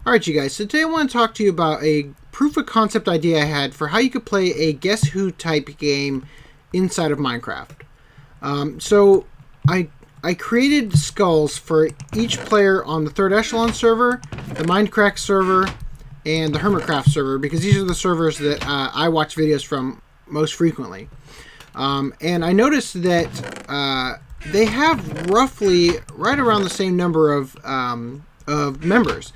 Alright you guys, so today I want to talk to you about a proof of concept idea I had for how you could play a Guess Who type game inside of Minecraft. So I created skulls for each player on the third Echelon server, the Minecraft server, and the Hermitcraft server, because these are the servers that I watch videos from most frequently. And I noticed that they have roughly right around the same number of members.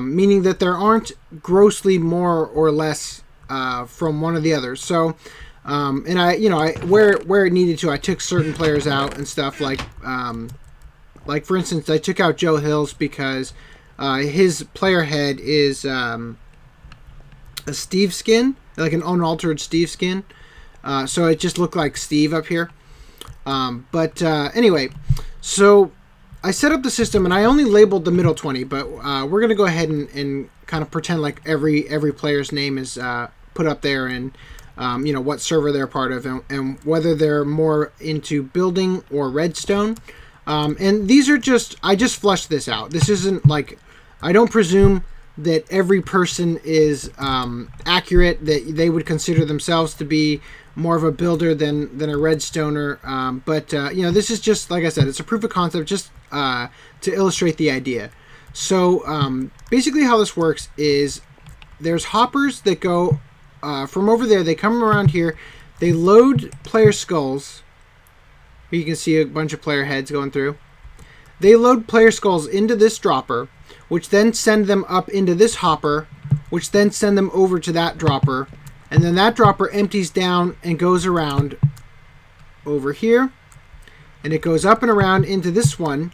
Meaning that there aren't grossly more or less from one or the other. So, and where it needed to, I took certain players out and stuff. Like for instance, I took out Joe Hills because his player head is a Steve skin, like an unaltered Steve skin. So it just looked like Steve up here. Anyway, so I set up the system, and I only labeled the middle 20, but we're going to go ahead and kind of pretend like every player's name is put up there, and what server they're part of, and whether they're more into building or redstone. And these are I just flushed this out. This isn't like, I don't presume that every person is accurate, that they would consider themselves to be more of a builder than a redstoner. This is just, like I said, it's a proof of concept just to illustrate the idea. So basically how this works is there's hoppers that go from over there. They come around here. They load player skulls. Here you can see a bunch of player heads going through. They load player skulls into this dropper, which then send them up into this hopper, which then send them over to that dropper. And then that dropper empties down and goes around over here. And it goes up and around into this one.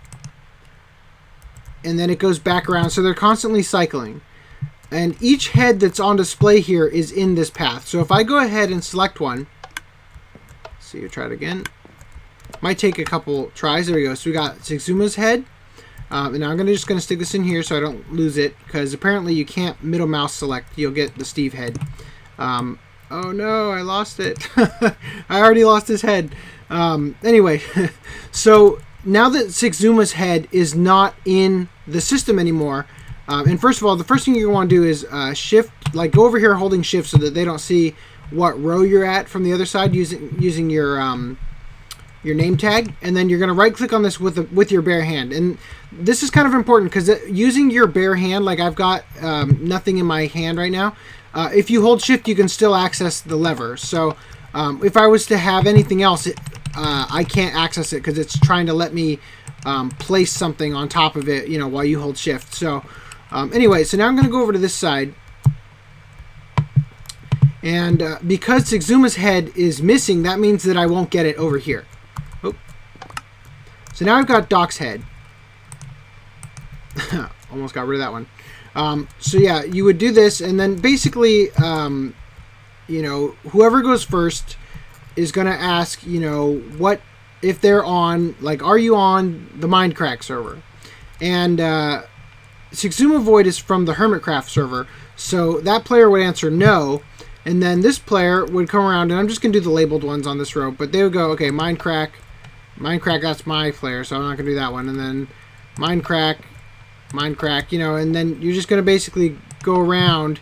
And then it goes back around. So they're constantly cycling. And each head that's on display here is in this path. So if I go ahead and select one. Let's see, we'll try it again. Might take a couple tries. There we go. So we got Seiferus' head. And now I'm just going to stick this in here so I don't lose it. Because apparently you can't middle mouse select. You'll get the Steve head. Oh no, I lost it. I already lost his head. Anyway, so now that Seiferus' head is not in the system anymore, and first of all, the first thing you want to do is shift, like go over here holding shift so that they don't see what row you're at from the other side using your name tag, and then you're going to right click on this with your bare hand. And this is kind of important because using your bare hand, like I've got nothing in my hand right now. If you hold shift, you can still access the lever. So if I was to have anything else, I can't access it because it's trying to let me place something on top of it, while you hold shift. So anyway, so now I'm going to go over to this side. And because Seiferus' head is missing, that means that I won't get it over here. Oh. So now I've got Doc's head. Almost got rid of that one. So yeah, you would do this, and then basically, whoever goes first is going to ask, what if they're on, like, are you on the Minecraft server? And Seiferus Void is from the Hermitcraft server, so that player would answer no, and then this player would come around, and I'm just going to do the labeled ones on this row, but they would go, okay, Minecraft, that's my player, so I'm not going to do that one, and then Minecraft, and then you're just going to basically go around,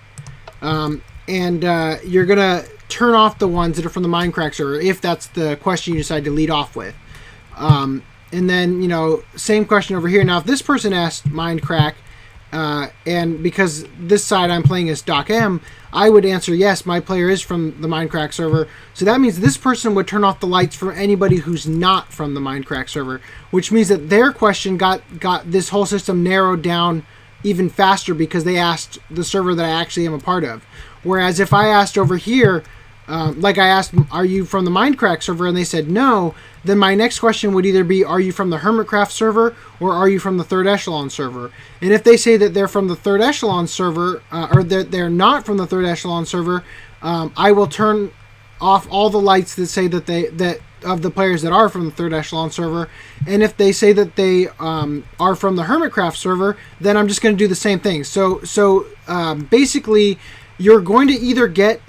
and you're going to turn off the ones that are from the Minecraft server, if that's the question you decide to lead off with. And then, same question over here. Now, if this person asked Minecraft, and because this side I'm playing as Doc M, I would answer yes, my player is from the Minecraft server. So that means this person would turn off the lights for anybody who's not from the Minecraft server, which means that their question got this whole system narrowed down even faster because they asked the server that I actually am a part of. Whereas if I asked over here, like I asked, are you from the Minecraft server? And they said no, then my next question would either be, are you from the Hermitcraft server or are you from the third Echelon server? And if they say that they're from the third Echelon server, or they're not from the third Echelon server, I will turn off all the lights that say that of the players that are from the third Echelon server. And if they say that they are from the Hermitcraft server, then I'm just going to do the same thing. So basically, you're going to either get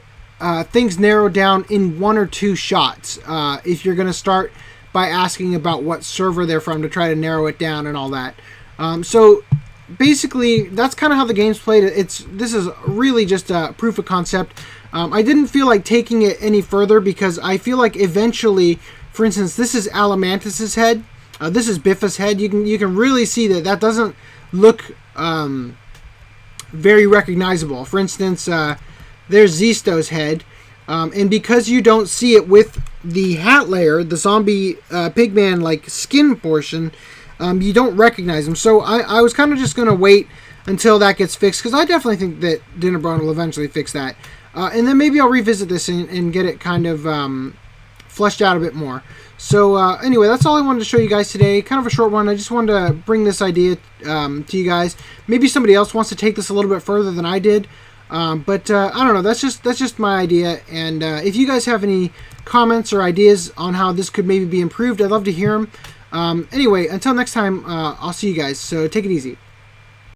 things narrowed down in one or two shots if you're going to start by asking about what server they're from to try to narrow it down and all that. So basically, that's kind of how the game's played. This is really just a proof of concept. I didn't feel like taking it any further because I feel like eventually, for instance, this is Alamantis's head. This is Biffa's head. You can really see that doesn't look very recognizable. For instance, there's Zisto's head. And because you don't see it with the hat layer, the zombie pigman like skin portion, you don't recognize him. So I was kind of just going to wait until that gets fixed, because I definitely think that Dinnerbone will eventually fix that. And then maybe I'll revisit this and get it kind of fleshed out a bit more. So anyway, that's all I wanted to show you guys today. Kind of a short one. I just wanted to bring this idea to you guys. Maybe somebody else wants to take this a little bit further than I did. But I don't know. That's just my idea. And if you guys have any comments or ideas on how this could maybe be improved, I'd love to hear them. Anyway, until next time, I'll see you guys. So take it easy.